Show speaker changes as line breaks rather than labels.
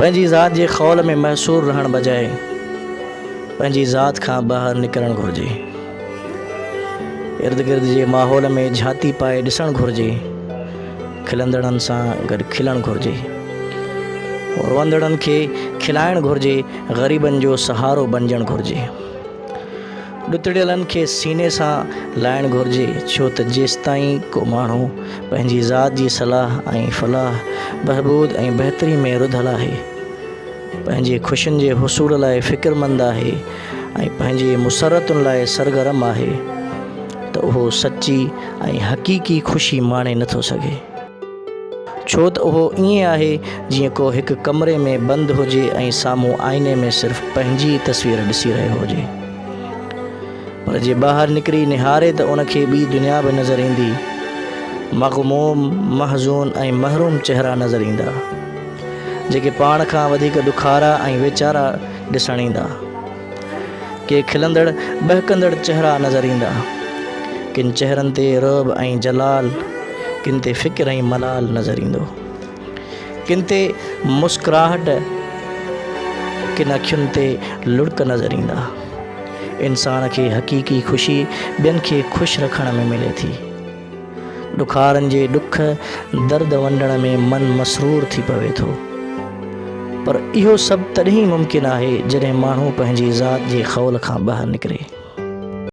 पंहिंजी ज़ात जे ख़ौल में महसूर रहण बजाए पंहिंजी ज़ात खां ॿाहिरि निकिरणु घुरिजे। इर्द गिर्द जे माहौल में झाती पाए ॾिसणु घुरिजे। खिलंदड़नि सां गॾु खिलणु घुरिजे। रोअंदड़नि खे खिलाइणु घुरिजे। ग़रीबनि जो सहारो बणिजणु घुरिजे। ॾुतड़ियलनि खे सीने सां लाइणु घुरिजे, छो त जेसिताईं को माण्हू पंहिंजी ज़ात जी सलाह ऐं फलाह, बहबूद ऐं बहितरी में रुधल आहे, पंहिंजे ख़ुशियुनि जे हुसूल लाइ फ़िक्रमंद आहे ऐं पंहिंजे मुसरतुनि लाइ सरगरम आहे, त उहो सची ऐं हक़ीक़ी ख़ुशी माणे नथो सघे। छो त उहो ईअं आहे जीअं को हिकु कमरे में बंदि हुजे ऐं साम्हूं आईने में सिर्फ़ु पंहिंजी तस्वीर ॾिसी रहियो हुजे। पर जे ॿाहिरि निकिरी निहारे त उनखे ॿी दुनिया बि नज़र ईंदी। मग़मूम, महज़ून ऐं महरूम चहिरा नज़र ईंदा, जेके पाण खां वधीक ॾुखारा ऐं वेचारा ॾिसण ईंदा। के खिलंदड़ बहकंदड़ चहिरा नज़र ईंदा। किन चहिरनि ते रौब ऐं जलाल, किन ते फ़िक्र ऐं मलाल नज़र ईंदो। किन ते मुस्कुराहट, किन अखियुनि ते लुड़क नज़र ईंदा। इंसान खे हक़ीक़ी ख़ुशी ॿियनि खे ख़ुशि रखण में मिले थी। ॾुखारनि जे ॾुख दर्द वंडण में मन मसरूर थी पवे थो। पर इहो सभु तॾहिं मुमकिन आहे जॾहिं माण्हू पंहिंजी ज़ात जे ख़ौल खां ॿाहिरि निकिरे।